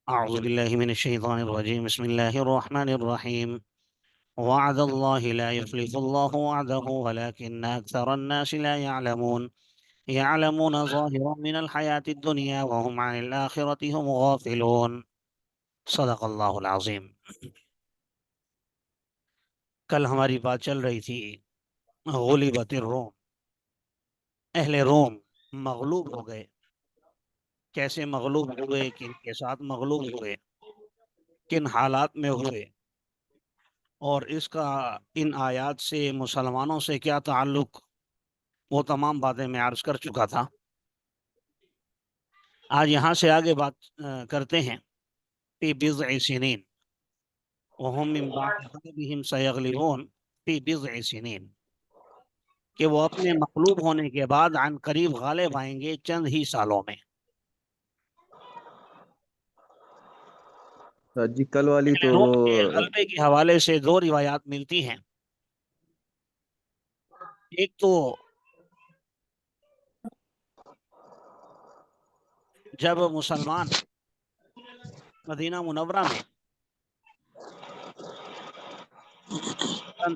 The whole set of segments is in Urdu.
أعوذ بالله من الشيطان الرجيم بسم الله الرحمن الرحيم وعد الله لا يخلف الله وعده ولكن أكثر الناس لا يعلمون ظاهرا من الحياة الدنيا وهم عن الآخرة هم غافلون صدق اللہ العظیم۔ کل ہماری بات چل رہی تھی غلبت الروم، اہل روم مغلوب ہو گئے۔ کیسے مغلوب ہوئے، کن کے ساتھ مغلوب ہوئے، کن حالات میں ہوئے، اور اس کا ان آیات سے مسلمانوں سے کیا تعلق، وہ تمام باتیں میں عرض کر چکا تھا۔ آج یہاں سے آگے بات کرتے ہیں فی بضع سنین وهم من بعد غلبهم سيغلبون فی بضع سنین، کہ وہ اپنے مغلوب ہونے کے بعد عن قریب غالب آئیں گے چند ہی سالوں میں۔ جی کل والی تو روم کے غلبے کے حوالے سے دو روایات ملتی ہیں۔ ایک تو جب مسلمان مدینہ منورہ میں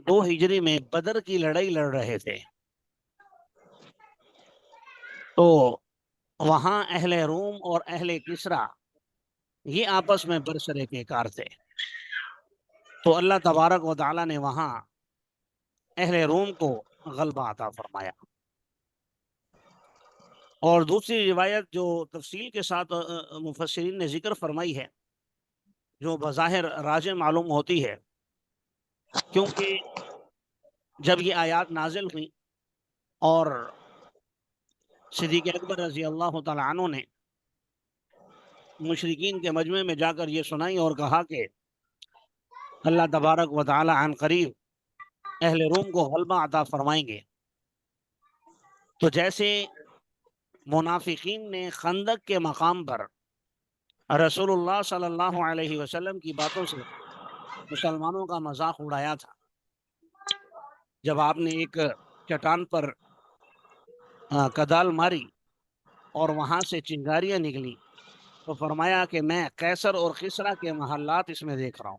2 ہجری میں بدر کی لڑائی لڑ رہے تھے، تو وہاں اہل روم اور اہل کسرا یہ آپس میں برسر پیکار تھے، تو اللہ تبارک و تعالی نے وہاں اہل روم کو غلبہ عطا فرمایا۔ اور دوسری روایت جو تفصیل کے ساتھ مفسرین نے ذکر فرمائی ہے، جو بظاہر راجح معلوم ہوتی ہے، کیونکہ جب یہ آیات نازل ہوئی اور صدیق اکبر رضی اللہ تعالیٰ عنہ نے مشرکین کے مجمع میں جا کر یہ سنائی اور کہا کہ اللہ تبارک و تعالی عن قریب اہل روم کو غلبہ عطا فرمائیں گے، تو جیسے منافقین نے خندق کے مقام پر رسول اللہ صلی اللہ علیہ وسلم کی باتوں سے مسلمانوں کا مذاق اڑایا تھا، جب آپ نے ایک چٹان پر کدال ماری اور وہاں سے چنگاریاں نکلی تو فرمایا کہ میں قیصر اور خسرا کے محلات اس میں دیکھ رہا ہوں۔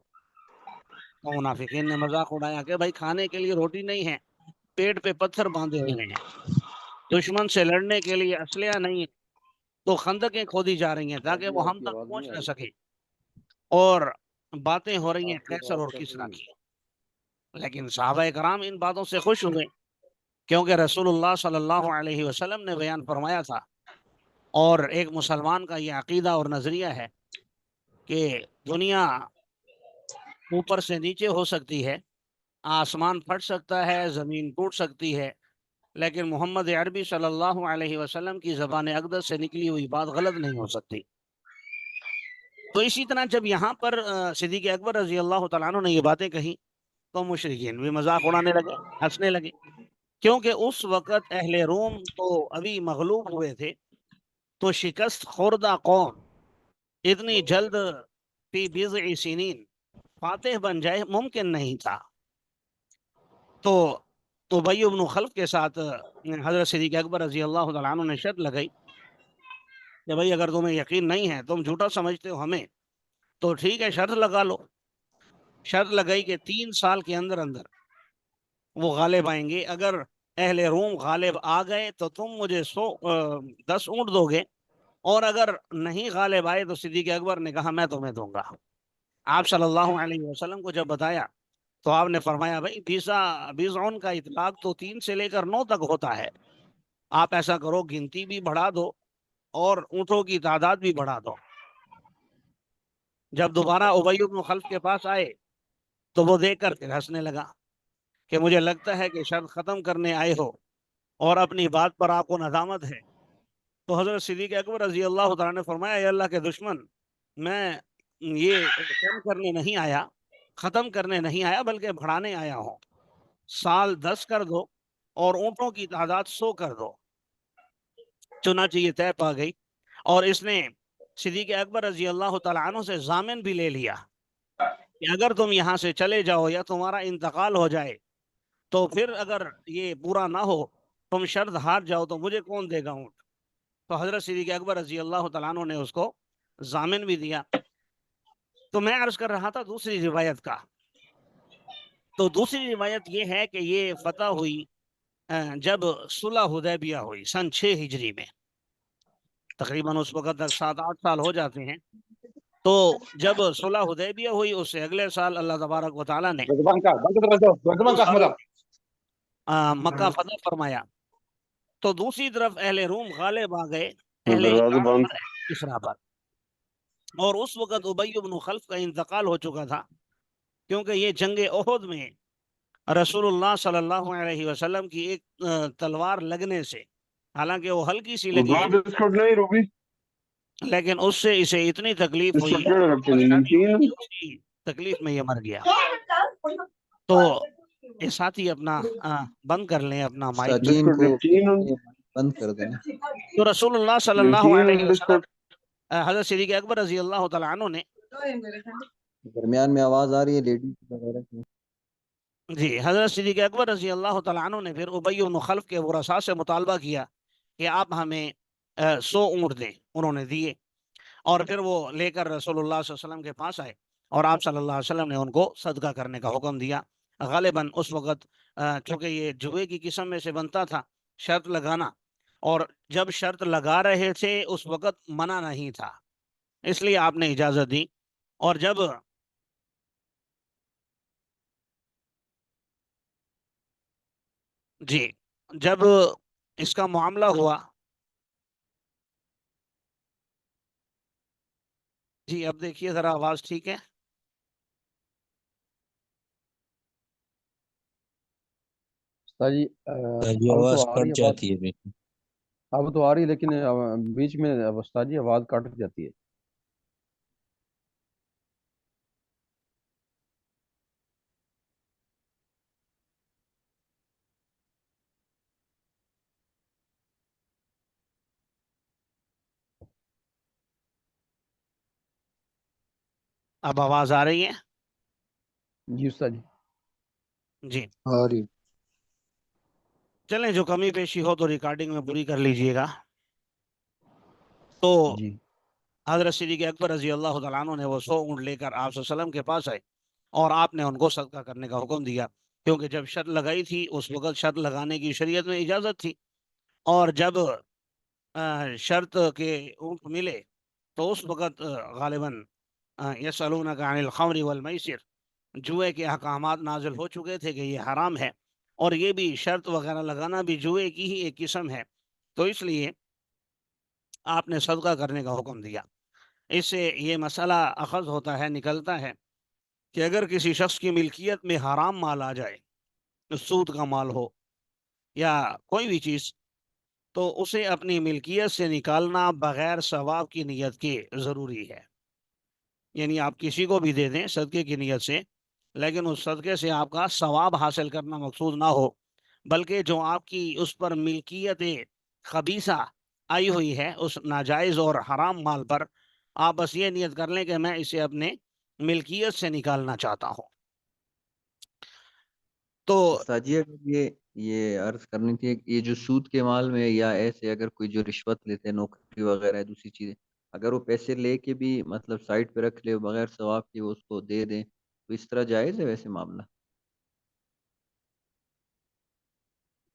تو منافقین نے مذاق اڑایا کہ بھائی کھانے کے لیے روٹی نہیں ہے، پیٹ پہ پتھر باندھے ہوئے ہیں، دشمن سے لڑنے کے لیے اسلحہ نہیں ہے، تو خندقیں کھودی جا رہی ہیں تاکہ وہ ہم تک پہنچ نہ سکے، اور باتیں ہو رہی ہیں قیصر اور کسرا کی۔ لیکن صحابہ کرام ان باتوں سے خوش ہوئے، کیونکہ رسول اللہ صلی اللہ علیہ وسلم نے بیان فرمایا تھا، اور ایک مسلمان کا یہ عقیدہ اور نظریہ ہے کہ دنیا اوپر سے نیچے ہو سکتی ہے، آسمان پھٹ سکتا ہے، زمین ٹوٹ سکتی ہے، لیکن محمد عربی صلی اللہ علیہ وسلم کی زبان اقدس سے نکلی ہوئی بات غلط نہیں ہو سکتی۔ تو اسی طرح جب یہاں پر صدیق اکبر رضی اللہ تعالیٰ عنہ نے یہ باتیں کہیں تو مشرکین بھی مذاق اڑانے لگے، ہنسنے لگے، کیونکہ اس وقت اہل روم تو ابھی مغلوب ہوئے تھے، تو شکست خوردہ قوم اتنی جلد فی بضع سنین فاتح بن جائے ممکن نہیں تھا۔ تو ابی بن خلف کے ساتھ حضرت صدیق اکبر رضی اللہ تعالیٰ عنہ نے شرط لگائی کہ بھائی اگر تمہیں یقین نہیں ہے، تم جھوٹا سمجھتے ہو ہمیں، تو ٹھیک ہے شرط لگا لو۔ شرط لگائی کہ 3 سال کے اندر اندر وہ غالب آئیں گے، اگر اہل روم غالب آ گئے تو تم مجھے 10 اونٹ دو گے، اور اگر نہیں غالب آئے تو صدیق اکبر نے کہا میں تمہیں دوں گا۔ آپ صلی اللہ علیہ وسلم کو جب بتایا تو آپ نے فرمایا بھائی بیزعون کا اطلاق تو 3 سے لے کر 9 تک ہوتا ہے، آپ ایسا کرو گنتی بھی بڑھا دو اور اونٹوں کی تعداد بھی بڑھا دو۔ جب دوبارہ ابی بن خلف کے پاس آئے تو وہ دیکھ کر پھر ہنسنے لگا کہ مجھے لگتا ہے کہ شرط ختم کرنے آئے ہو اور اپنی بات پر آپ کو ندامت ہے۔ تو حضرت صدیق اکبر رضی اللہ تعالیٰ نے فرمایا اے اللہ کے دشمن، میں یہ کم کرنے نہیں آیا، ختم کرنے نہیں آیا، بلکہ بڑھانے آیا ہوں۔ سال 10 کر دو اور اونٹوں کی تعداد 100 کر دو۔ چنانچہ یہ طے پا گئی، اور اس نے صدیق اکبر رضی اللہ تعالیٰ عنہ سے ضامن بھی لے لیا کہ اگر تم یہاں سے چلے جاؤ یا تمہارا انتقال ہو جائے تو پھر اگر یہ پورا نہ ہو، تم شرط ہار جاؤ تو مجھے کون دے گا اونٹ۔ تو حضرت صدیق اکبر رضی اللہ تعالیٰ عنہ نے اس کو ضامن بھی دیا تو میں عرض کر رہا تھا دوسری روایت کا، تو دوسری روایت یہ ہے کہ یہ فتح ہوئی جب صلح حدیبیہ ہوئی سن 6 ہجری میں، تقریباً اس وقت تک 7-8 سال ہو جاتے ہیں۔ تو جب صلح حدیبیہ ہوئی اس سے اگلے سال اللہ تبارک و تعالیٰ نے مکہ فتح فرمایا۔ تو دوسری طرف اہل روم غالب آ گئے اہل کسرا پر، اور اس وقت ابی بن خلف کا انتقال ہو چکا تھا، کیونکہ یہ جنگ احد میں رسول اللہ صلی اللہ علیہ وسلم کی ایک تلوار لگنے سے، حالانکہ وہ ہلکی سی لگی لیکن اس سے اسے اتنی تکلیف ہوئی، اسی تکلیف میں یہ مر گیا۔ تو یہ ساتھی اپنا بند کر لیں اپنا مائک، ساجین کو بند کر دیں۔ تو رسول اللہ صلی اللہ علیہ وسلم حضرت صدیق اکبر رضی اللہ تعالیٰ عنہ نے، درمیان میں آواز آ رہی ہے لیڈیز وغیرہ کی۔ جی، حضرت صدیق اکبر رضی اللہ تعالیٰ عنہ نے پھر ابی بن خلف کے ورثاء سے مطالبہ کیا کہ آپ ہمیں 100 اونٹ دیں، انہوں نے دیے، اور پھر وہ لے کر رسول اللہ صلی اللہ علیہ وسلم کے پاس آئے، اور آپ صلی اللہ علیہ وسلم نے ان کو صدقہ کرنے کا حکم دیا۔ غالباً اس وقت چونکہ یہ جوئے کی قسم میں سے بنتا تھا شرط لگانا، اور جب شرط لگا رہے تھے اس وقت منع نہیں تھا، اس لیے آپ نے اجازت دی۔ اور جب اس کا معاملہ ہوا، جی اب دیکھیے ذرا آواز ٹھیک ہے؟ جی آواز کٹ جاتی ہے، اب تو آ رہی، لیکن بیچ میں استاد جی آواز کٹ جاتی ہے۔ اب آواز آ رہی ہے؟ جی استاد جی آ رہی۔ چلیں، جو کمی پیشی ہو تو ریکارڈنگ میں پوری کر لیجئے گا۔ تو جی حضرت صدیق اکبر رضی اللہ تعالیٰ عنہ نے وہ 100 اونٹ لے کر آپ صلی اللہ علیہ وسلم کے پاس آئے، اور آپ نے ان کو صدقہ کرنے کا حکم دیا، کیونکہ جب شرط لگائی تھی اس وقت شرط لگانے کی شریعت میں اجازت تھی، اور جب شرط کے اونٹ ملے تو اس وقت غالباً یسألونک عن الخمر والمیسر، جوئے کے احکامات نازل ہو چکے تھے کہ یہ حرام ہے، اور یہ بھی شرط وغیرہ لگانا بھی جوئے کی ہی ایک قسم ہے، تو اس لیے آپ نے صدقہ کرنے کا حکم دیا۔ اس سے یہ مسئلہ اخذ ہوتا ہے، نکلتا ہے کہ اگر کسی شخص کی ملکیت میں حرام مال آ جائے، سود کا مال ہو یا کوئی بھی چیز، تو اسے اپنی ملکیت سے نکالنا بغیر ثواب کی نیت کے ضروری ہے۔ یعنی آپ کسی کو بھی دے دیں صدقے کی نیت سے، لیکن اس صدقے سے آپ کا ثواب حاصل کرنا مقصود نہ ہو، بلکہ جو آپ کی اس پر ملکیت خبیثہ آئی ہوئی ہے اس ناجائز اور حرام مال پر، آپ بس یہ نیت کر لیں کہ میں اسے اپنے ملکیت سے نکالنا چاہتا ہوں۔ تو استاد جی یہ عرض کرنی تھی کہ یہ جو سود کے مال میں، یا ایسے اگر کوئی جو رشوت لیتے ہیں، نوکری وغیرہ ہے، دوسری چیزیں، اگر وہ پیسے لے کے بھی مطلب سائٹ پہ رکھ لے بغیر ثواب کے وہ اس کو دے دیں، تو اس طرح جائز ہے ویسے معاملہ؟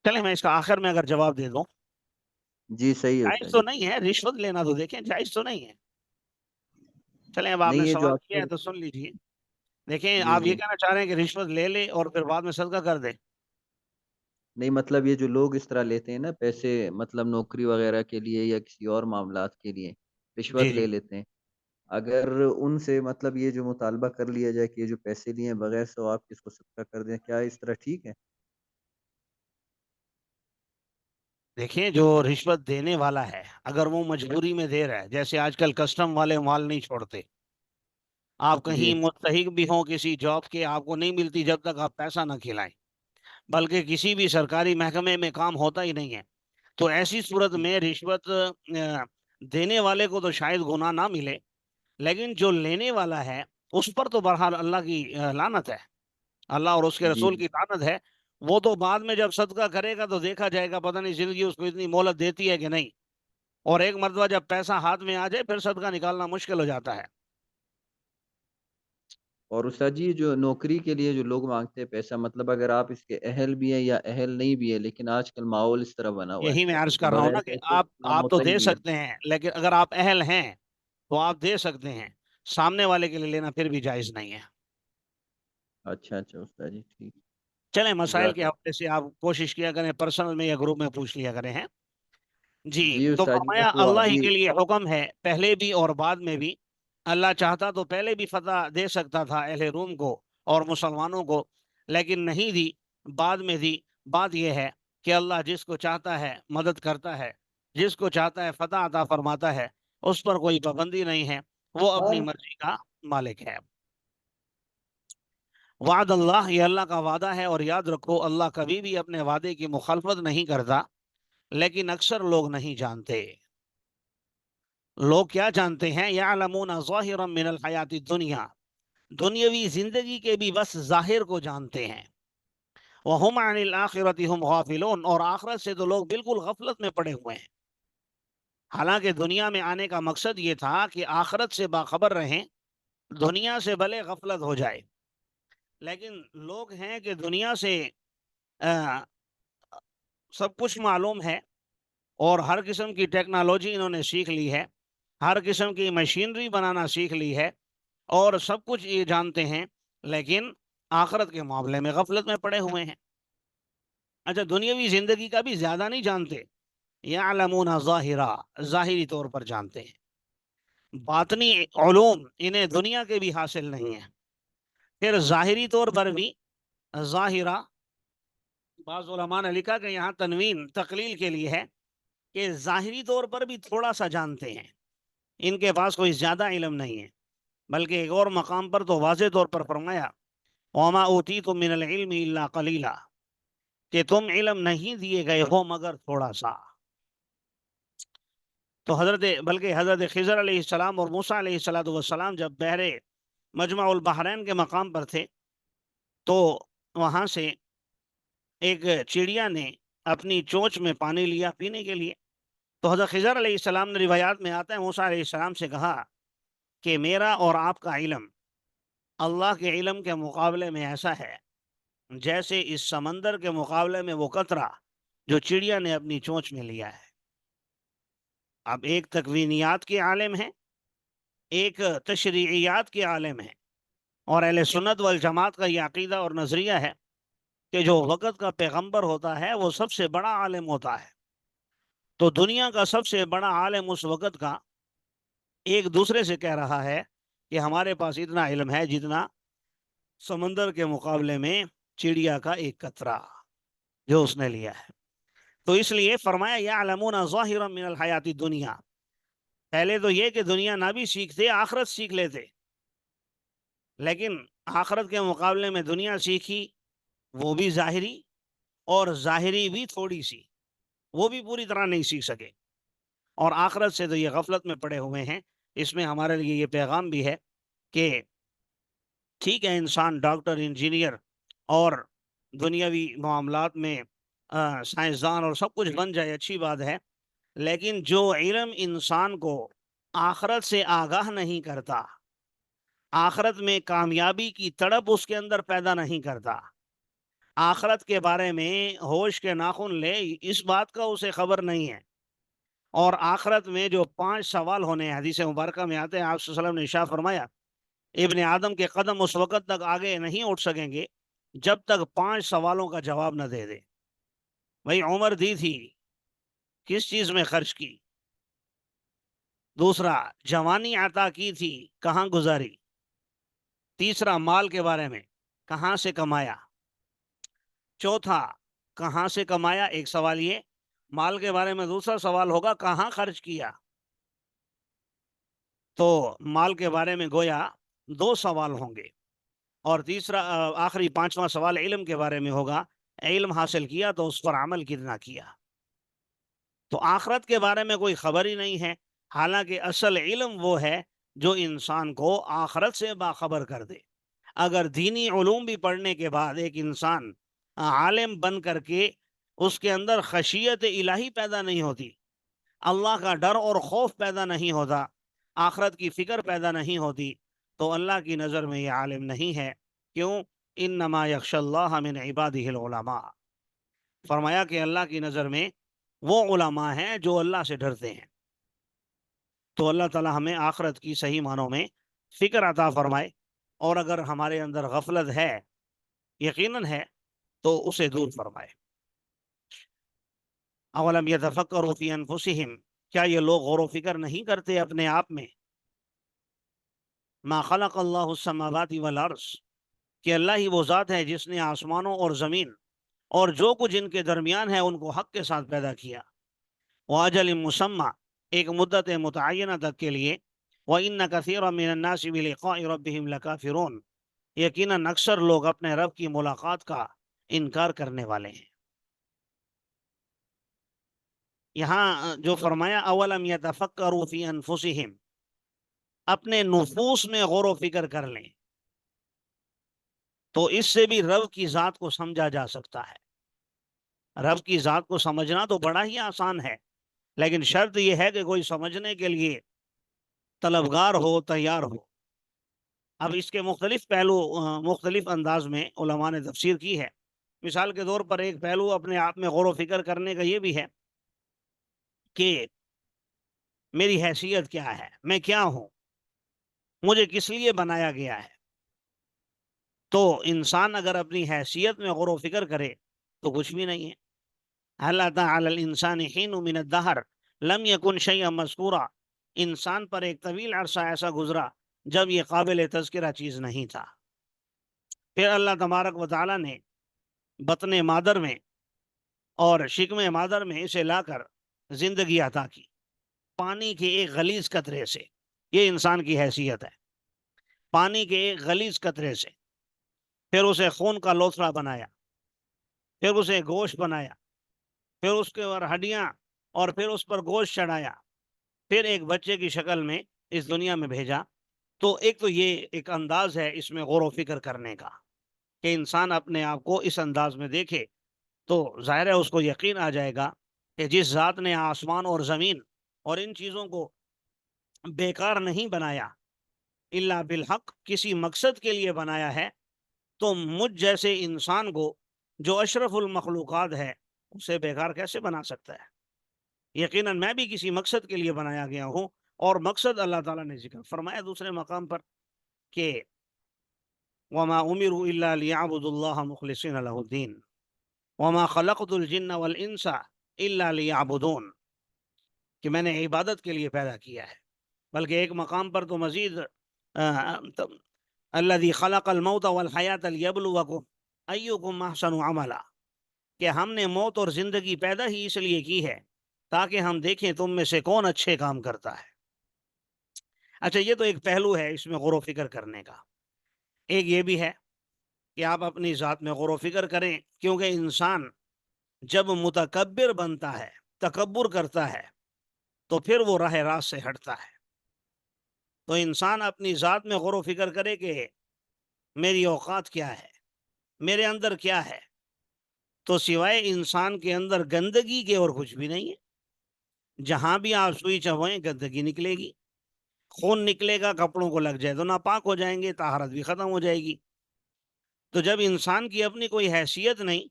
چلیں میں اس کا آخر میں اگر جواب دے دوں، جی صحیح ہے جائز استاد تو جی۔ نہیں ہے رشوت لینا، تو دیکھیں جائز تو نہیں ہے۔ چلیں اب آپ نہیں نے یہ جو سوال کیا اکثر، ہے تو سن لیجیے۔ دیکھیں جی آپ یہ جی، کہنا چاہ رہے ہیں کہ رشوت لے لے اور پھر بعد میں صدقہ کر دے؟ نہیں مطلب یہ جو لوگ اس طرح لیتے ہیں نا پیسے، مطلب نوکری وغیرہ کے لیے یا کسی اور معاملات کے لیے رشوت جی لے جی لیتے ہیں، اگر ان سے مطلب یہ جو مطالبہ کر لیا جائے کہ یہ جو پیسے لیے ہیں بغیر ثواب کے اس کو صدقہ کر دیں، کیا اس طرح ٹھیک ہے؟ دیکھیں جو رشوت دینے والا ہے اگر وہ مجبوری میں دے رہا ہے، جیسے آج کل کسٹم والے مال نہیں چھوڑتے، آپ جی کہیں مستحق بھی ہوں کسی جاب کے، آپ کو نہیں ملتی جب تک آپ پیسہ نہ کھلائیں، بلکہ کسی بھی سرکاری محکمے میں کام ہوتا ہی نہیں ہے، تو ایسی صورت میں رشوت دینے والے کو تو شاید گناہ نہ ملے، لیکن جو لینے والا ہے اس پر تو بہرحال اللہ کی لعنت ہے، اللہ اور اس کے جی رسول کی لعنت ہے۔ وہ تو بعد میں جب صدقہ کرے گا تو دیکھا جائے گا، پتہ نہیں زندگی اس کو اتنی مہلت دیتی ہے کہ نہیں، اور ایک مرتبہ جب پیسہ ہاتھ میں آ جائے پھر صدقہ نکالنا مشکل ہو جاتا ہے۔ اور استاد جی جو نوکری کے لیے جو لوگ مانگتے ہیں پیسہ، مطلب اگر آپ اس کے اہل بھی ہیں یا اہل نہیں بھی ہے، لیکن آج کل ماحول اس طرح بنا ہوا ہے یہی میں عرض کہ کر رہا ہوں بغیر نا کہ پیسے کام آپ تو ہوتا ہی دے نہیں ہے۔ سکتے ہیں، لیکن اگر آپ اہل ہیں تو آپ دے سکتے ہیں، سامنے والے کے لیے لینا پھر بھی جائز نہیں ہے۔ اچھا اچھا استاد جی، ٹھیک، چلیں مسائل جزاک کے اللہ۔ حوالے سے آپ کوشش کیا کریں، پرسنل میں یا گروپ میں پوچھ لیا کریں ہیں جی۔ جی تو استاد جی، فرمایا بس وہ اللہ ہی ابھی کے لیے حکم ہے، پہلے بھی اور بعد میں بھی۔ اللہ چاہتا تو پہلے بھی فتح دے سکتا تھا اہل روم کو اور مسلمانوں کو، لیکن نہیں دی، بعد میں دی۔ بات یہ ہے کہ اللہ جس کو چاہتا ہے مدد کرتا ہے، جس کو چاہتا ہے فتح عطا فرماتا ہے، اس پر کوئی پابندی نہیں ہے، وہ اپنی مرضی کا مالک ہے۔ وعد اللہ، یہ اللہ کا وعدہ ہے، اور یاد رکھو اللہ کبھی بھی اپنے وعدے کی مخالفت نہیں کرتا، لیکن اکثر لوگ نہیں جانتے۔ لوگ کیا جانتے ہیں؟ یعلمون ظاہرا من الحیات الدنیا، دنیاوی زندگی کے بھی بس ظاہر کو جانتے ہیں۔ وہم عن الآخرۃ ہم غافلون، اور آخرت سے تو لوگ بالکل غفلت میں پڑے ہوئے ہیں۔ حالانکہ دنیا میں آنے کا مقصد یہ تھا کہ آخرت سے باخبر رہیں، دنیا سے بھلے غفلت ہو جائے، لیکن لوگ ہیں کہ دنیا سے سب کچھ معلوم ہے، اور ہر قسم کی ٹیکنالوجی انہوں نے سیکھ لی ہے، ہر قسم کی مشینری بنانا سیکھ لی ہے، اور سب کچھ یہ جانتے ہیں، لیکن آخرت کے معاملے میں غفلت میں پڑے ہوئے ہیں۔ اچھا، دنیاوی زندگی کا بھی زیادہ نہیں جانتے، یعلمون ظاہرا، ظاہری طور پر جانتے ہیں، باطنی علوم انہیں دنیا کے بھی حاصل نہیں ہیں۔ پھر ظاہری طور پر بھی ظاہرہ، بعض علماء نے لکھا کہ یہاں تنوین تقلیل کے لیے ہے، کہ ظاہری طور پر بھی تھوڑا سا جانتے ہیں، ان کے پاس کوئی زیادہ علم نہیں ہے، بلکہ ایک اور مقام پر تو واضح طور پر فرمایا وَمَا أُوتِيتُم مِّنَ الْعِلْمِ إِلَّا قَلِيلًا، کہ تم علم نہیں دیے گئے ہو مگر تھوڑا سا۔ تو بلکہ حضرت خضر علیہ السلام اور موسیٰ علیہ السلام جب بحر مجمع البحرین کے مقام پر تھے، تو وہاں سے ایک چڑیا نے اپنی چونچ میں پانی لیا پینے کے لیے، تو حضرت خضر علیہ السلام نے، روایات میں آتا ہے، موسیٰ علیہ السلام سے کہا کہ میرا اور آپ کا علم اللہ کے علم کے مقابلے میں ایسا ہے جیسے اس سمندر کے مقابلے میں وہ قطرہ جو چڑیا نے اپنی چونچ میں لیا ہے۔ اب ایک تکوینیات کے عالم ہیں، ایک تشریعیات کے عالم ہیں، اور اہل سنت والجماعت کا یہ عقیدہ اور نظریہ ہے کہ جو وقت کا پیغمبر ہوتا ہے وہ سب سے بڑا عالم ہوتا ہے۔ تو دنیا کا سب سے بڑا عالم اس وقت کا ایک دوسرے سے کہہ رہا ہے کہ ہمارے پاس اتنا علم ہے جتنا سمندر کے مقابلے میں چڑیا کا ایک قطرہ جو اس نے لیا ہے۔ تو اس لیے فرمایا یعلمون ظاہرا من الحیات الدنیا، پہلے تو یہ کہ دنیا نہ بھی سیکھتے، آخرت سیکھ لیتے، لیکن آخرت کے مقابلے میں دنیا سیکھی، وہ بھی ظاہری، اور ظاہری بھی تھوڑی سی، وہ بھی پوری طرح نہیں سیکھ سکے، اور آخرت سے تو یہ غفلت میں پڑے ہوئے ہیں۔ اس میں ہمارے لیے یہ پیغام بھی ہے کہ ٹھیک ہے انسان ڈاکٹر، انجینئر اور دنیاوی معاملات میں سائنسدان اور سب کچھ بن جائے، اچھی بات ہے، لیکن جو علم انسان کو آخرت سے آگاہ نہیں کرتا، آخرت میں کامیابی کی تڑپ اس کے اندر پیدا نہیں کرتا، آخرت کے بارے میں ہوش کے ناخن لے، اس بات کا اسے خبر نہیں ہے، اور آخرت میں جو 5 سوال ہونے ہیں، حدیث مبارکہ میں آتے ہیں، آپ صلی اللہ علیہ وسلم نے ارشاد فرمایا ابن آدم کے قدم اس وقت تک آگے نہیں اٹھ سکیں گے جب تک 5 سوالوں کا جواب نہ دے دے۔ بھائی عمر دی تھی، کس چیز میں خرچ کی؟ دوسرا، جوانی عطا کی تھی، کہاں گزاری؟ تیسرا، مال کے بارے میں کہاں سے کمایا؟ چوتھا، کہاں سے کمایا، ایک سوال یہ، مال کے بارے میں دوسرا سوال ہوگا کہاں خرچ کیا؟ تو مال کے بارے میں گویا 2 سوال ہوں گے، اور تیسرا آخری 5واں سوال علم کے بارے میں ہوگا، علم حاصل کیا تو اس پر عمل کتنا کیا؟ تو آخرت کے بارے میں کوئی خبر ہی نہیں ہے، حالانکہ اصل علم وہ ہے جو انسان کو آخرت سے باخبر کر دے۔ اگر دینی علوم بھی پڑھنے کے بعد ایک انسان عالم بن کر کے اس کے اندر خشیت الہی پیدا نہیں ہوتی، اللہ کا ڈر اور خوف پیدا نہیں ہوتا، آخرت کی فکر پیدا نہیں ہوتی، تو اللہ کی نظر میں یہ عالم نہیں ہے. کیوں؟ انما یخشی اللہ من عبادہ العلماء. فرمایا کہ اللہ کی نظر میں وہ علماء ہیں جو اللہ سے ڈرتے ہیں. تو اللہ تعالی ہمیں آخرت کی صحیح معنوں میں فکر عطا فرمائے، اور اگر ہمارے اندر غفلت ہے، یقیناً ہے، تو اسے دور فرمائے. اولم یتفکروا فی انفسہم، کیا یہ لوگ غور و فکر نہیں کرتے اپنے آپ میں؟ ما خلق اللہ السماوات والارض، کہ اللہ ہی وہ ذات ہے جس نے آسمانوں اور زمین اور جو کچھ ان کے درمیان ہے ان کو حق کے ساتھ پیدا کیا. وَأَجَلٍ مُّسَمَّى، ایک مدت متعینہ تک کے لیے. وَإِنَّ كَثِيرًا مِّنَ النَّاسِ بِلِقَاءِ رَبِّهِمْ لَكَافِرُونَ، یقیناً اکثر لوگ اپنے رب کی ملاقات کا انکار کرنے والے ہیں. یہاں جو فرمایا اولم یتفکروا فی انفسہم، اپنے نفوس میں غور و فکر کر لیں، تو اس سے بھی رب کی ذات کو سمجھا جا سکتا ہے. رب کی ذات کو سمجھنا تو بڑا ہی آسان ہے، لیکن شرط یہ ہے کہ کوئی سمجھنے کے لیے طلبگار ہو، تیار ہو. اب اس کے مختلف پہلو مختلف انداز میں علماء نے تفسیر کی ہے. مثال کے طور پر ایک پہلو اپنے آپ میں غور و فکر کرنے کا یہ بھی ہے کہ میری حیثیت کیا ہے، میں کیا ہوں، مجھے کس لیے بنایا گیا ہے. تو انسان اگر اپنی حیثیت میں غور و فکر کرے تو کچھ بھی نہیں ہے. هل أتى على الإنسان حين من الدهر لم يكن شيئا مذكورا، انسان پر ایک طویل عرصہ ایسا گزرا جب یہ قابل تذکرہ چیز نہیں تھا. پھر اللہ تبارک و تعالیٰ نے بطن مادر میں اور شکم مادر میں اسے لا کر زندگی عطا کی، پانی کے ایک غلیظ قطرے سے. یہ انسان کی حیثیت ہے، پانی کے ایک غلیظ قطرے سے. پھر اسے خون کا لوتھڑا بنایا، پھر اسے گوشت بنایا، پھر اس کے اوپر ہڈیاں، اور پھر اس پر گوشت چڑھایا، پھر ایک بچے کی شکل میں اس دنیا میں بھیجا. تو ایک تو یہ ایک انداز ہے اس میں غور و فکر کرنے کا کہ انسان اپنے آپ کو اس انداز میں دیکھے، تو ظاہر ہے اس کو یقین آ جائے گا کہ جس ذات نے آسمان اور زمین اور ان چیزوں کو بیکار نہیں بنایا، الا بالحق، کسی مقصد کے لیے بنایا ہے، تو مجھ جیسے انسان کو جو اشرف المخلوقات ہے اسے بیکار کیسے بنا سکتا ہے؟ یقیناً میں بھی کسی مقصد کے لیے بنایا گیا ہوں، اور مقصد اللہ تعالیٰ نے ذکر فرمایا دوسرے مقام پر کہ وَمَا أُمِرُوا إِلَّا لِيَعْبُدُوا اللَّهَ مُخْلِصِينَ لَهُ الدِّينَ وَمَا خَلَقْتُ الْجِنَّ وَالْإِنسَ إِلَّا لِيَعْبُدُونَ، کہ میں نے عبادت کے لیے پیدا کیا ہے. بلکہ ایک مقام پر تو مزید الَّذِي خَلَقَ الْمَوْتَ وَالْحَيَاةَ لِيَبْلُوَكُمْ أَيُّكُمْ أَحْسَنُ عَمَلًا، کہ ہم نے موت اور زندگی پیدا ہی اس لیے کی ہے تاکہ ہم دیکھیں تم میں سے کون اچھے کام کرتا ہے. اچھا، یہ تو ایک پہلو ہے اس میں غور و فکر کرنے کا. ایک یہ بھی ہے کہ آپ اپنی ذات میں غور و فکر کریں، کیونکہ انسان جب متکبر بنتا ہے، تکبر کرتا ہے، تو پھر وہ راہ راست سے ہٹتا ہے. تو انسان اپنی ذات میں غور و فکر کرے کہ میری اوقات کیا ہے، میرے اندر کیا ہے. تو سوائے انسان کے اندر گندگی کے اور کچھ بھی نہیں ہے. جہاں بھی آپ سوئی چبوئیں گندگی نکلے گی، خون نکلے گا، کپڑوں کو لگ جائے تو ناپاک ہو جائیں گے، طہارت بھی ختم ہو جائے گی. تو جب انسان کی اپنی کوئی حیثیت نہیں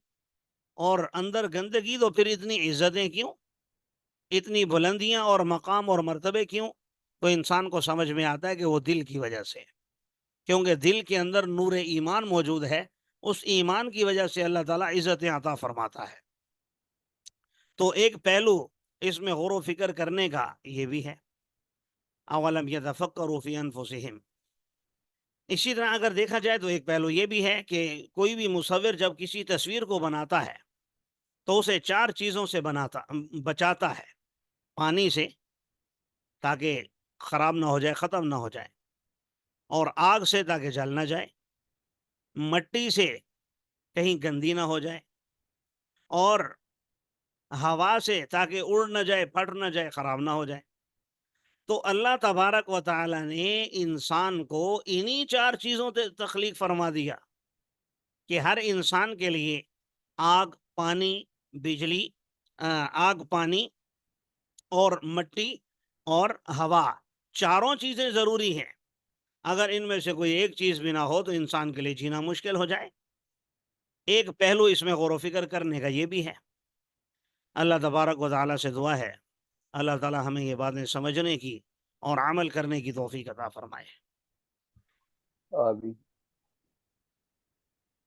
اور اندر گندگی، تو پھر اتنی عزتیں کیوں، اتنی بلندیاں اور مقام اور مرتبے کیوں؟ تو انسان کو سمجھ میں آتا ہے کہ وہ دل کی وجہ سے، کیونکہ دل کے اندر نور ایمان موجود ہے، اس ایمان کی وجہ سے اللہ تعالیٰ عزتیں عطا فرماتا ہے. تو ایک پہلو اس میں غور و فکر کرنے کا یہ بھی ہے. اولم یتفکروا فی انفسہم. اسی طرح اگر دیکھا جائے تو ایک پہلو یہ بھی ہے کہ کوئی بھی مصور جب کسی تصویر کو بناتا ہے تو اسے 4 چیزوں سے بچاتا ہے. پانی سے تاکہ خراب نہ ہو جائے، ختم نہ ہو جائے، اور آگ سے تاکہ جل نہ جائے، مٹی سے کہیں گندی نہ ہو جائے، اور ہوا سے تاکہ اڑ نہ جائے، پھٹ نہ جائے، خراب نہ ہو جائے. تو اللہ تبارک و تعالیٰ نے انسان کو انہی 4 چیزوں سے تخلیق فرما دیا کہ ہر انسان کے لیے آگ، پانی، بجلی، آگ، پانی اور مٹی اور ہوا، چاروں چیزیں ضروری ہیں. اگر ان میں سے کوئی ایک چیز بھی نہ ہو تو انسان کے لیے جینا مشکل ہو جائے۔ ایک پہلو اس میں غور و فکر کرنے کا یہ بھی ہے۔ اللہ تبارک و تعالیٰ سے دعا ہے اللہ تعالیٰ ہمیں یہ باتیں سمجھنے کی اور عمل کرنے کی توفیق عطا فرمائے۔ آمین۔